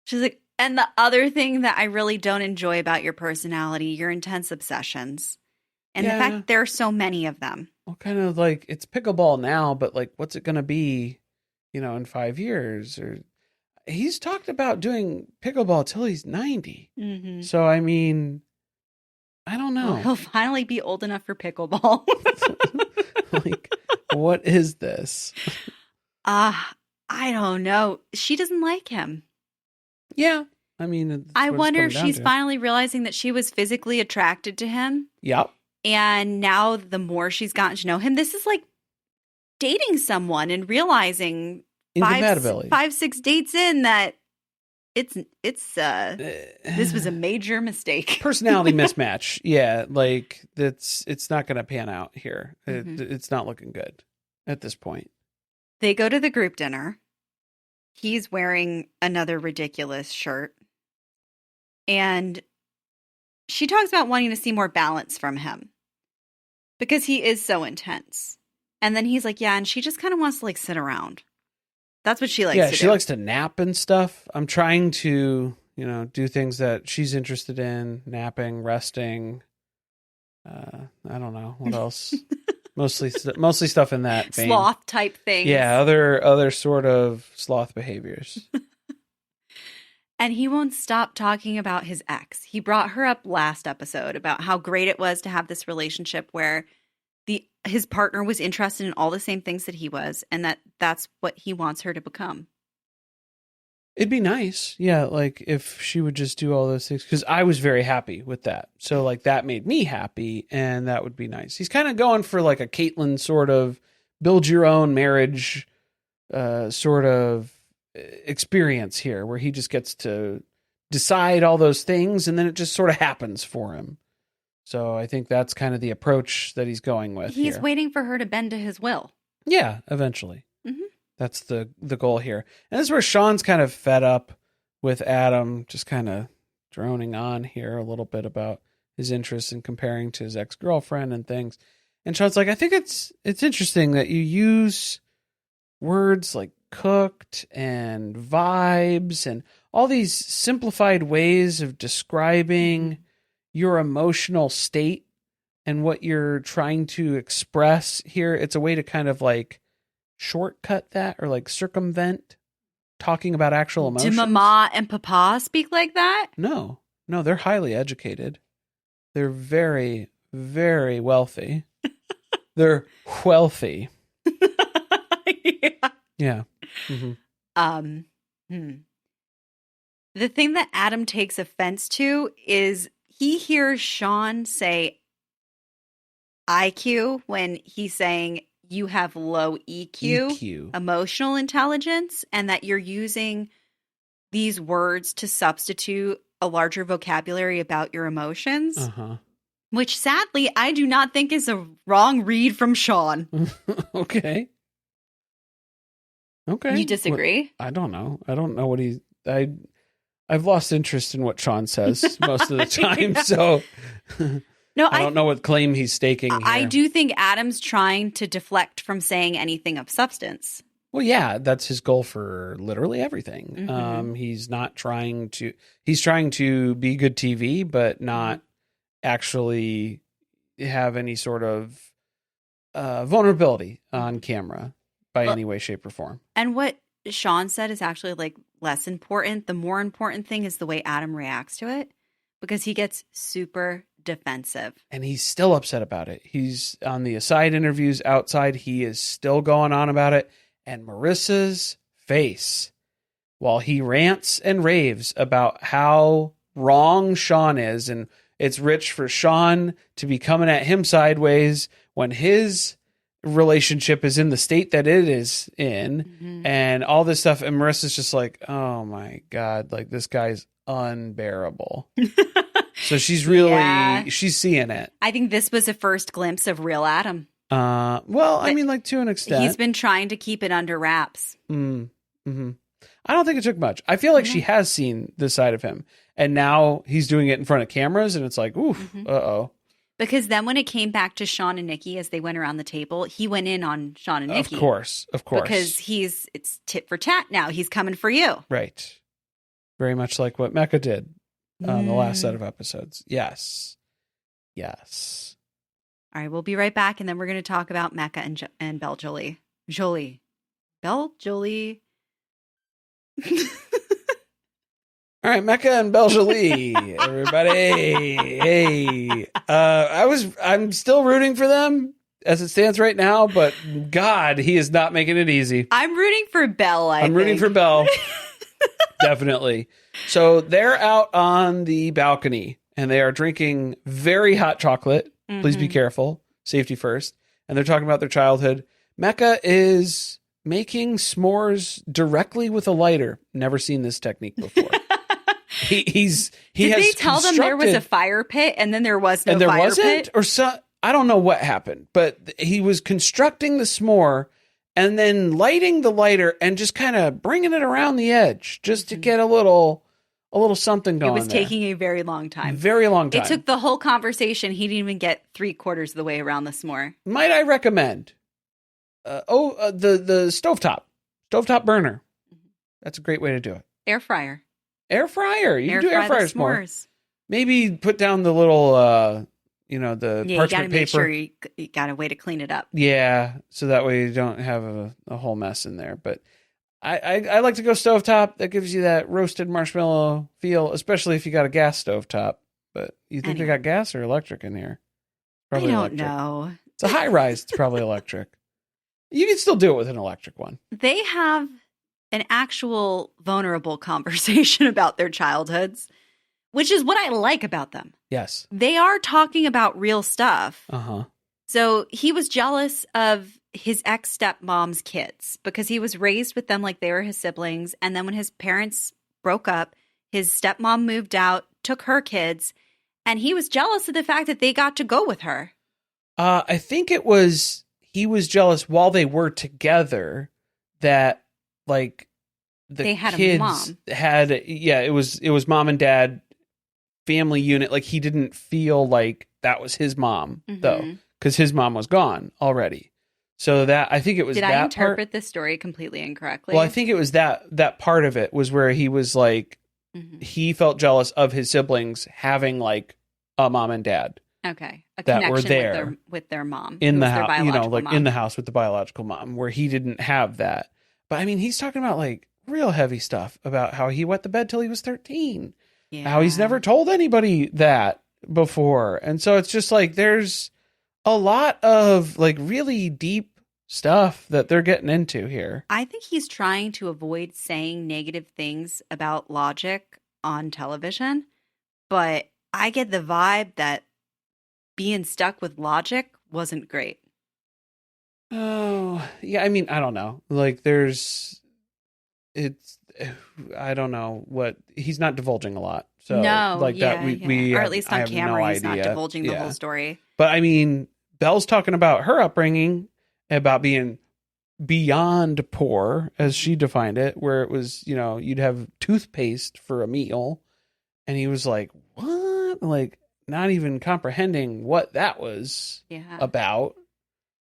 She's like, and the other thing that I really don't enjoy about your personality, your intense obsessions. And the fact there are so many of them. Well, kind of like, it's pickleball now, but like, what's it going to be, in 5 years? Or he's talked about doing pickleball till he's 90. Mm-hmm. So, I mean, I don't know. Well, he'll finally be old enough for pickleball. Like, what is this? I don't know. She doesn't like him. Yeah. I mean, I wonder if she's finally realizing that she was physically attracted to him. Yep. And now the more she's gotten to know him, this is like dating someone and realizing incompatibility. 5-6 dates in that this was a major mistake. Personality mismatch. Yeah. Like it's not going to pan out here. It's not looking good at this point. They go to the group dinner. He's wearing another ridiculous shirt. And she talks about wanting to see more balance from him because he is so intense. And then he's like, yeah, and she just kind of wants to like sit around. That's what she likes to do. Yeah, she likes to nap and stuff. I'm trying to, do things that she's interested in, napping, resting. I don't know. What else? Mostly stuff in that vein. Sloth type things. Yeah, other sort of sloth behaviors. And he won't stop talking about his ex. He brought her up last episode about how great it was to have this relationship where his partner was interested in all the same things that he was, and that's what he wants her to become. It'd be nice. Yeah, like if she would just do all those things, because I was very happy with that. So like that made me happy, and that would be nice. He's kind of going for like a Caitlyn sort of build your own marriage sort of experience here, where he just gets to decide all those things, and then it just sort of happens for him. So I think that's kind of the approach that he's going with. He's waiting for her to bend to his will. Yeah, eventually. Mm-hmm. That's the goal here. And this is where Sean's kind of fed up with Adam, just kind of droning on here a little bit about his interests in comparing to his ex-girlfriend and things. And Sean's like, I think it's interesting that you use words like cooked and vibes and all these simplified ways of describing your emotional state and what you're trying to express here. It's a way to kind of like shortcut that or like circumvent talking about actual emotions. Do mama and papa speak like that? No, they're highly educated. They're very, very wealthy. They're wealthy. Yeah. Mm-hmm. The thing that Adam takes offense to is he hears Sean say IQ when he's saying you have low EQ, emotional intelligence, and that you're using these words to substitute a larger vocabulary about your emotions. Which, sadly, I do not think is a wrong read from Sean. Okay. You disagree? I don't know. I don't know what I've lost interest in what Sean says most of the time, so no, I don't know what claim he's staking here. I do think Adam's trying to deflect from saying anything of substance. Well, yeah, that's his goal for literally everything. He's trying to be good TV, but not actually have any sort of vulnerability on camera by any way, shape, or form. And what Sean said is actually like less important. The more important thing is the way Adam reacts to it, because he gets super defensive. And he's still upset about it. He's on the aside interviews outside. He is still going on about it. And Marissa's face, while he rants and raves about how wrong Sean is, and it's rich for Sean to be coming at him sideways when his relationship is in the state that it is in, and all this stuff. And Marissa's just like, oh my God, like this guy's unbearable. So she's really, she's seeing it. I think this was a first glimpse of real Adam. Well, I mean, like to an extent. He's been trying to keep it under wraps. I don't think it took much. I feel like she has seen this side of him, and now he's doing it in front of cameras, and it's like, oof, uh-oh. Because then when it came back to Sean and Nikki as they went around the table, he went in on Sean and Nikki. Of course. Because it's tit for tat now. He's coming for you. Right. Very much like what Mecca did on the last set of episodes. Yes. All right, we'll be right back, and then we're going to talk about Mecca and Belle Jolie. Belle Jolie. All right, Mecca and Belle Jolie, everybody. Hey, I'm still rooting for them as it stands right now, but God, he is not making it easy. I'm rooting for Belle. I'm rooting for Belle. Definitely. So they're out on the balcony and they are drinking very hot chocolate. Please be careful. Safety first. And they're talking about their childhood. Mecca is making s'mores directly with a lighter. Never seen this technique before. Did they tell them there was a fire pit and then there was no and there fire wasn't? pit? Or I don't know what happened, but he was constructing the s'more and then lighting the lighter and just kind of bringing it around the edge just to get a little something going. It was taking a very long time. Very long time. It took the whole conversation. He didn't even get 3/4 of the way around the s'more. Might I recommend the stovetop burner? That's a great way to do it. Air fryer. You can do air fryers more. Maybe put down the little, the parchment paper. You got to make sure you got a way to clean it up. Yeah, so that way you don't have a whole mess in there. But I like to go stovetop. That gives you that roasted marshmallow feel, especially if you got a gas stovetop. But you think they got gas or electric in here? Probably I don't electric. know. It's a high rise. It's probably electric. You can still do it with an electric one. They have an actual vulnerable conversation about their childhoods, which is what I like about them. Yes. They are talking about real stuff. Uh-huh. So he was jealous of his ex-stepmom's kids because he was raised with them like they were his siblings. And then when his parents broke up, his stepmom moved out, took her kids, and he was jealous of the fact that they got to go with her. I think he was jealous while they were together that like they had kids a mom. It was mom and dad family unit. Like he didn't feel like that was his mom though, because his mom was gone already. So that I think it was. Did I interpret this story completely incorrectly? Well, I think it was that part of it was where he was like he felt jealous of his siblings having like a mom and dad. Okay, that were there with their mom in the house, in the house with the biological mom, where he didn't have that. But I mean, he's talking about like real heavy stuff about how he wet the bed till he was 13. Yeah. How he's never told anybody that before. And so it's just like there's a lot of like really deep stuff that they're getting into here. I think he's trying to avoid saying negative things about logic on television, but I get the vibe that being stuck with logic wasn't great. Oh, yeah. I mean, I don't know. Like, it's, I don't know what, he's not divulging a lot. So, No, like that, yeah, yeah. Or at least I on have no camera, he's not idea. divulging the whole story. But I mean, Belle's talking about her upbringing, about being beyond poor, as she defined it, where it was, you'd have toothpaste for a meal. And he was like, what? Like, not even comprehending what that was about.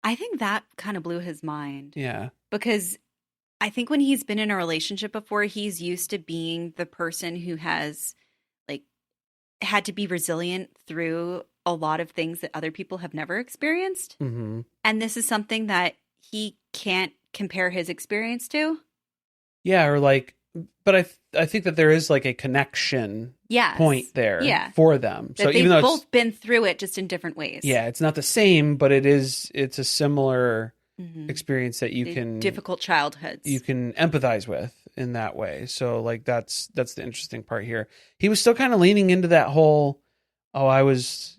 I think that kind of blew his mind. Yeah. Because I think when he's been in a relationship before, he's used to being the person who has like had to be resilient through a lot of things that other people have never experienced. Mm-hmm. And this is something that he can't compare his experience to. Yeah, or like, but I think that there is like a connection point there for them. That so even though they've both been through it just in different ways. Yeah, it's not the same, but it's a similar experience that you can difficult childhoods. You can empathize with in that way. So like that's the interesting part here. He was still kind of leaning into that whole, I was,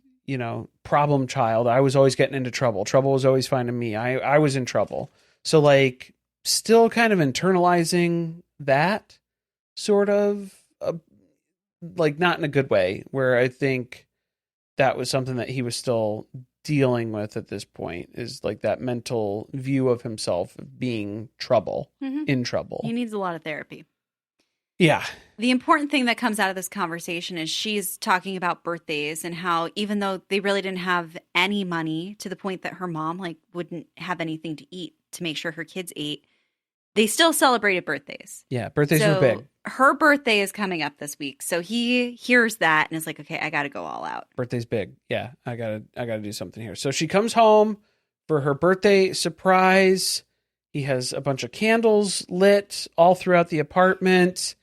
problem child. I was always getting into trouble. Trouble was always finding me. I was in trouble. So like still kind of internalizing that sort of like not in a good way, where I think that was something that he was still dealing with at this point, is like that mental view of himself of being in trouble. He needs a lot of therapy. Yeah. The important thing that comes out of this conversation is she's talking about birthdays and how even though they really didn't have any money, to the point that her mom like wouldn't have anything to eat to make sure her kids ate, they still celebrated birthdays. Yeah, birthdays were big. Her birthday is coming up this week. So he hears that and is like, okay, I got to go all out. Birthday's big. Yeah, I got to do something here. So she comes home for her birthday surprise. He has a bunch of candles lit all throughout the apartment.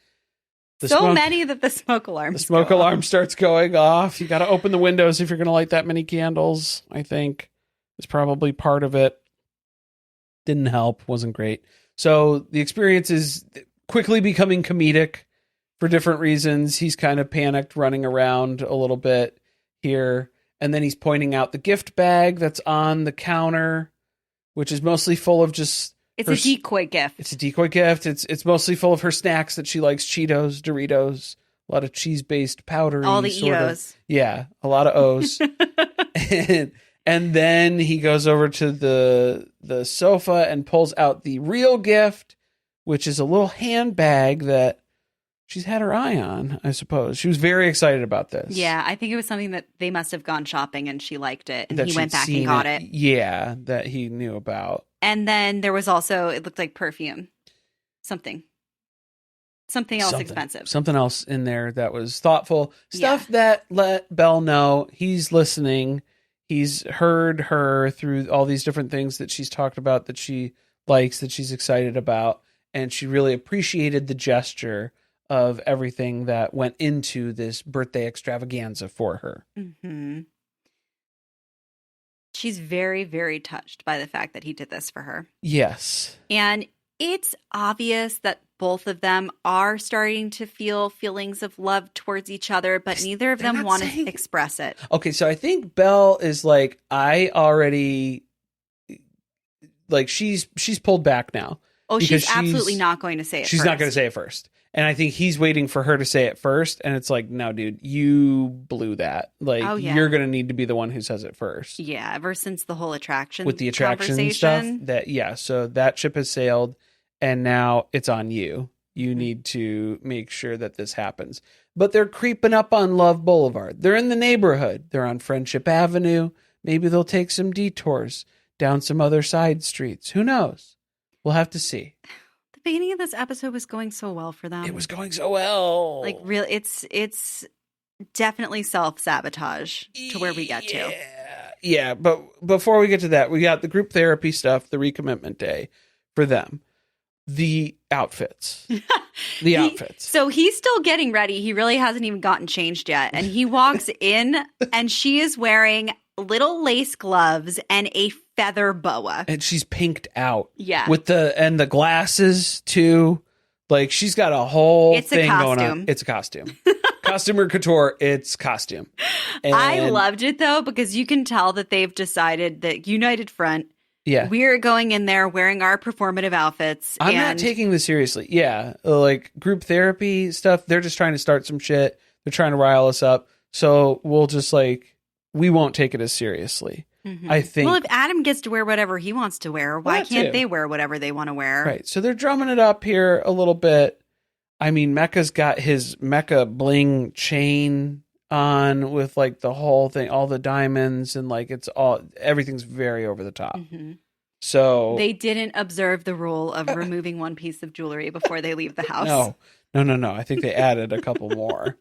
Many that the smoke alarm starts going off. You got to open the windows if you're going to light that many candles, I think. Is probably part of it. Didn't help. Wasn't great. So the experience is quickly becoming comedic for different reasons. He's kind of panicked, running around a little bit here. And then he's pointing out the gift bag that's on the counter, which is mostly full of just... It's a decoy gift. It's a decoy gift. It's mostly full of her snacks that she likes: Cheetos, Doritos, a lot of cheese-based powdery. All the Eos. Yeah, a lot of O's. and then he goes over to the sofa and pulls out the real gift, which is a little handbag that she's had her eye on, I suppose. She was very excited about this. Yeah, I think it was something that they must have gone shopping and she liked it. And he went back and got it. Yeah, that he knew about. And then there was also, it looked like perfume. Something else expensive. Something else in there that was thoughtful. Stuff that let Belle know he's listening. He's heard her through all these different things that she's talked about, that she likes, that she's excited about. And she really appreciated the gesture of everything that went into this birthday extravaganza for her. Mm-hmm. She's very, very touched by the fact that he did this for her. Yes. And it's obvious that both of them are starting to feel feelings of love towards each other, but neither of them want to express it. Okay, so I think Belle is like, I already... Like, she's pulled back now. Oh, she's absolutely not going to say it first. She's not going to say it first. And I think he's waiting for her to say it first. And it's like, no, dude, you blew that. Like, you're going to need to be the one who says it first. Yeah, ever since the whole attraction with the attraction stuff. So that ship has sailed. And now it's on you. You need to make sure that this happens. But they're creeping up on Love Boulevard. They're in the neighborhood. They're on Friendship Avenue. Maybe they'll take some detours down some other side streets. Who knows? We'll have to see. The beginning of this episode was going so well for them. It was going so well. Like, really, it's definitely self-sabotage to where we get to. Yeah, but before we get to that, we got the group therapy stuff, the recommitment day for them. The outfits. So he's still getting ready. He really hasn't even gotten changed yet. And he walks in and she is wearing little lace gloves and a feather boa. And she's pinked out. Yeah. With the glasses too. Like, she's got a whole thing going on. It's a costume. Costume couture, it's costume. And I loved it though, because you can tell that they've decided that United Front Yeah. We're going in there wearing our performative outfits. I'm not taking this seriously. Yeah. Like group therapy stuff, they're just trying to start some shit. They're trying to rile us up. So we'll just we won't take it as seriously. Mm-hmm. I think. Well, if Adam gets to wear whatever he wants to wear, why can't they wear whatever they want to wear? Right. So they're drumming it up here a little bit. I mean, Mecca's got his Mecca bling chain on with the whole thing, all the diamonds, and everything's very over the top. Mm-hmm. So they didn't observe the rule of removing one piece of jewelry before they leave the house. No. I think they added a couple more.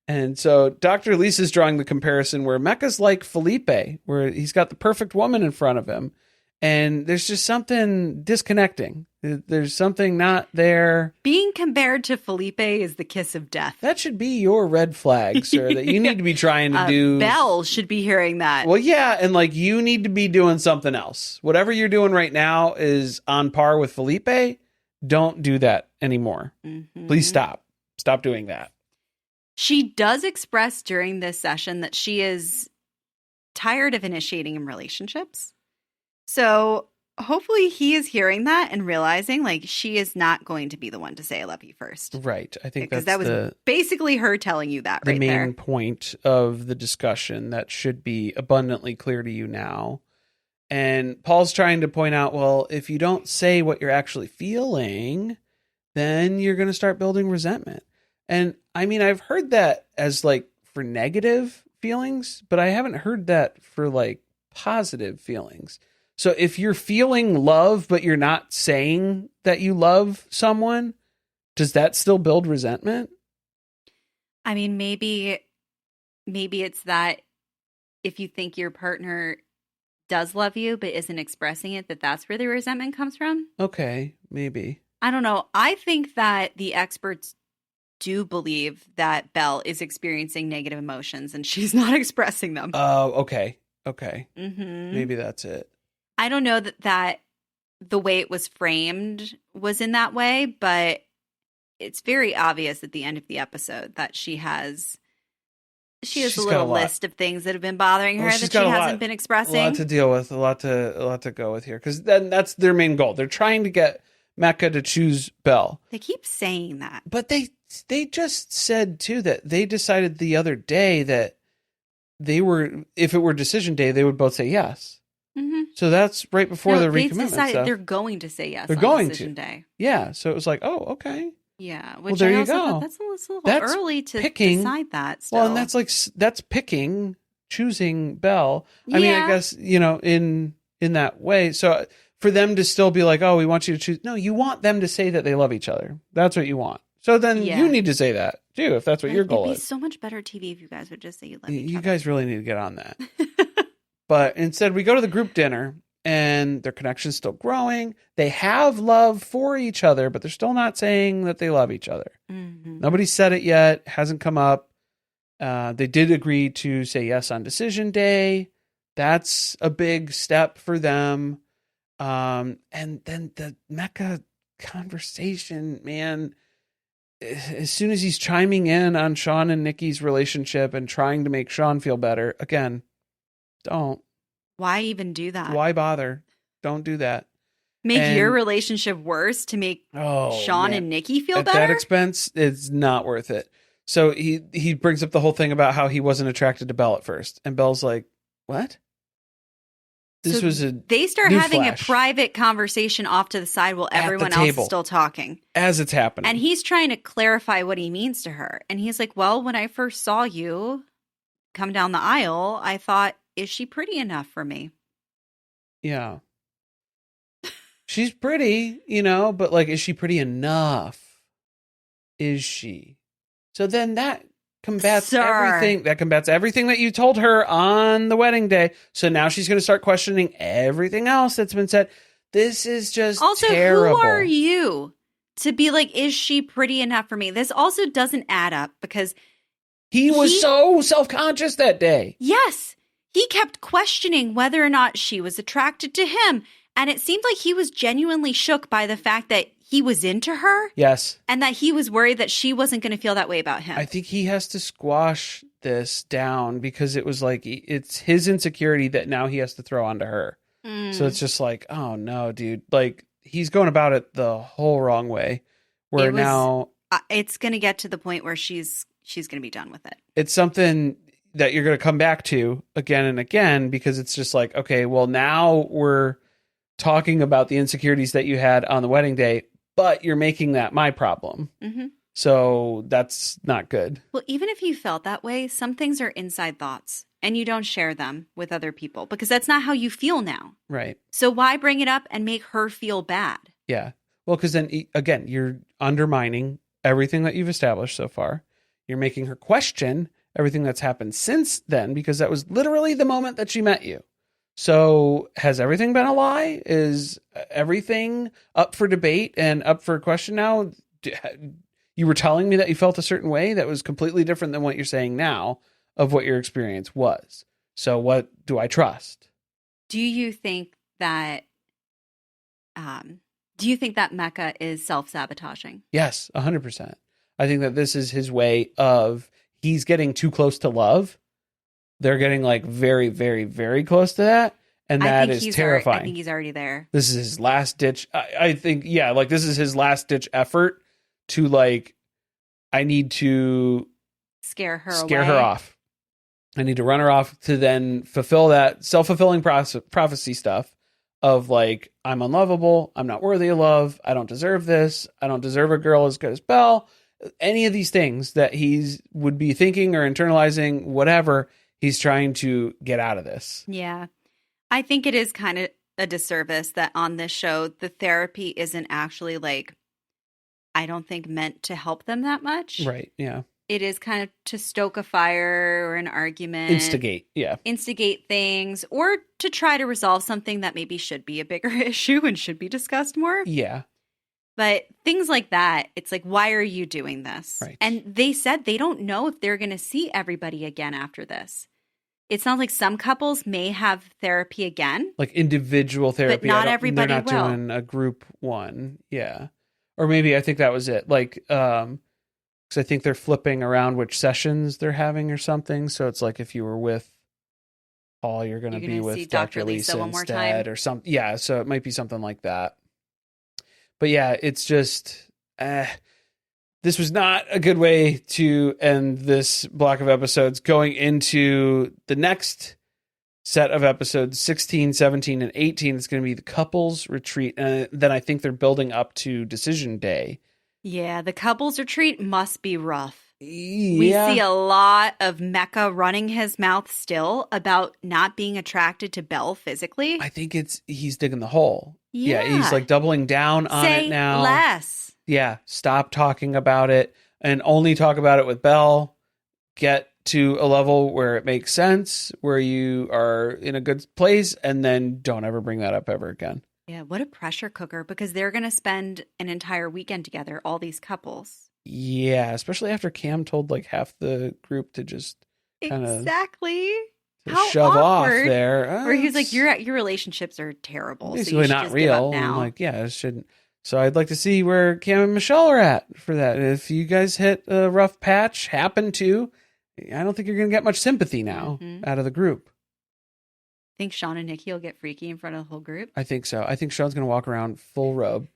And so Dr. Lisa's drawing the comparison where Mecca's like Felipe, where he's got the perfect woman in front of him. And there's just something disconnecting. There's something not there. Being compared to Felipe is the kiss of death. That should be your red flag, sir, that you need to be trying to do. Belle should be hearing that. Well, yeah, and you need to be doing something else. Whatever you're doing right now is on par with Felipe. Don't do that anymore. Mm-hmm. Please stop. Stop doing that. She does express during this session that she is tired of initiating in relationships. So hopefully he is hearing that and realizing she is not going to be the one to say I love you first. Right. I think because that was basically her telling you that right there. The main point of the discussion that should be abundantly clear to you now. And Paul's trying to point out, well, if you don't say what you're actually feeling, then you're going to start building resentment. And I mean, I've heard that as for negative feelings, but I haven't heard that for positive feelings. So if you're feeling love, but you're not saying that you love someone, does that still build resentment? I mean, maybe it's that if you think your partner does love you, but isn't expressing it, that's where the resentment comes from. Okay, maybe. I don't know. I think that the experts do believe that Belle is experiencing negative emotions and she's not expressing them. Oh, okay. Mm-hmm. Maybe that's it. I don't know that the way it was framed was in that way, but it's very obvious at the end of the episode that she's a little list of things that have been bothering her that she hasn't been expressing. A lot to deal with, a lot to go with here, because then that's their main goal. They're trying to get Mecca to choose Belle. They keep saying that, but they just said too that they decided the other day that if it were decision day, they would both say yes. Mm-hmm. So that's right before the recommitment stuff. They're going to say yes. They're on going decision to day. Yeah. So it was oh, okay. Yeah. Which there you go. That's a little early to decide that. Still. Well, and that's choosing Belle. I mean, I guess in that way. So for them to still be oh, we want you to choose. No, you want them to say that they love each other. That's what you want. So then you need to say that too, if that's what your goal is. It'd be so much better TV if you guys would just say you love each other. You guys really need to get on that. But instead, we go to the group dinner, and their connection's still growing. They have love for each other, but they're still not saying that they love each other. Mm-hmm. Nobody said it yet. Hasn't come up. They did agree to say yes on decision day. That's a big step for them. And then the Mecca conversation, man, as soon as he's chiming in on Sean and Nikki's relationship and trying to make Sean feel better, again, don't. Why even do that? Why bother? Don't do that. Make your relationship worse to make Sean and Nikki feel better? At that expense, it's not worth it. So he brings up the whole thing about how he wasn't attracted to Belle at first. And Belle's like, what? They start having a private conversation off to the side while everyone else is still talking. As it's happening. And he's trying to clarify what he means to her. And he's like, well, when I first saw you come down the aisle, I thought, is she pretty enough for me? Yeah. She's pretty, but is she pretty enough? Is she? So then that combats everything. That combats everything that you told her on the wedding day. So now she's going to start questioning everything else that's been said. This is just terrible. Who are you to be is she pretty enough for me? This also doesn't add up because he was so self-conscious that day. Yes. He kept questioning whether or not she was attracted to him. And it seemed like he was genuinely shook by the fact that he was into her. Yes. And that he was worried that she wasn't going to feel that way about him. I think he has to squash this down because it was like it's his insecurity that now he has to throw onto her. So it's just like, oh no, dude. Like he's going about it the whole wrong way. Where now it's going to get to the point where she's going to be done with it. It's something that you're going to come back to again and again because it's just like, okay, well now we're talking about the insecurities that you had on the wedding day, but you're making that my problem. Mm-hmm. So that's not good. Well, even if you felt that way, some things are inside thoughts and you don't share them with other people because that's not how you feel now. Right. So why bring it up and make her feel bad? Yeah. Well, because then again, you're undermining everything that you've established so far. You're making her question everything that's happened since then because that was literally the moment that she met you. So has everything been a lie? Is everything up for debate and up for question now? You were telling me that you felt a certain way that was completely different than what you're saying now of what your experience was. So what do I trust? Do you think that Mecca is self-sabotaging? Yes, 100%. I think that this is his way of he's getting too close to love. They're getting like very, very, very close to that. And that is terrifying. I think he's already there. This is his last ditch. I think, yeah, like this is his last ditch effort to like, I need to scare her off. I need to run her off to then fulfill that self-fulfilling prophecy stuff of like, I'm unlovable. I'm not worthy of love. I don't deserve this. I don't deserve a girl as good as Belle. Any of these things that he's would be thinking or internalizing, whatever, he's trying to get out of this. Yeah. I think it is kind of a disservice that on this show, the therapy isn't actually like, I don't think meant to help them that much. Right. Yeah. It is kind of to stoke a fire or an argument. Instigate. Yeah. Instigate things or to try to resolve something that maybe should be a bigger issue and should be discussed more. Yeah. But things like that, it's like, why are you doing this? Right. And they said they don't know if they're going to see everybody again after this. It sounds like some couples may have therapy again. Like individual therapy. But not everybody will. They're not doing a group one. Yeah. Or maybe I think that was it. Like, because I think they're flipping around which sessions they're having or something. So it's like if you were with Paul, you're going to be with Dr. Lisa one more instead time. or something. Yeah. So it might be something like that. But yeah, it's just, this was not a good way to end this block of episodes. Going into the next set of episodes, 16, 17, and 18, it's going to be the couples retreat. And then I think they're building up to decision day. Yeah, the couples retreat must be rough. Yeah. We see a lot of Mecca running his mouth still about not being attracted to Belle physically. I think he's digging the hole. Yeah. He's like doubling down on it now. Say less. Yeah, stop talking about it and only talk about it with Belle. Get to a level where it makes sense, where you are in a good place, and then don't ever bring that up ever again. Yeah, what a pressure cooker, because they're going to spend an entire weekend together, all these couples. Yeah, especially after Cam told like half the group to just kind of exactly shove off there. Where he's like, your relationships are terrible. Basically so not real. Now. I'm like, yeah, it shouldn't. So I'd like to see where Cam and Michelle are at for that. If you guys hit a rough patch, happen to, I don't think you're going to get much sympathy now out of the group. Think Sean and Nikki will get freaky in front of the whole group? I think so. I think Sean's going to walk around full robe,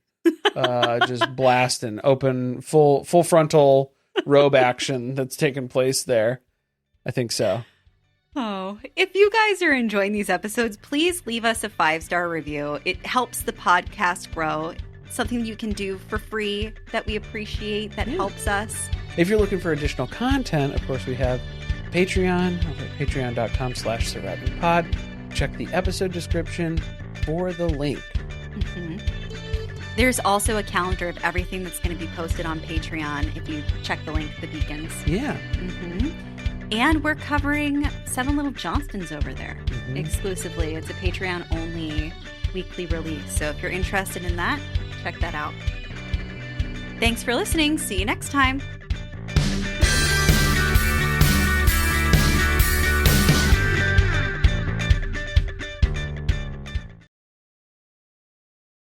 just blasting open, full frontal robe action that's taking place there. I think so. Oh, if you guys are enjoying these episodes, please leave us a 5-star review. It helps the podcast grow. Something you can do for free that we appreciate, that helps us. If you're looking for additional content, of course, we have Patreon over at patreon.com/survivingpod. Check the episode description for the link. There's also a calendar of everything that's going to be posted on Patreon if you check the link, the beacons. Yeah. And we're covering 7 Little Johnstons over there exclusively. It's a Patreon-only weekly release. So if you're interested in that, check that out. Thanks for listening. See you next time.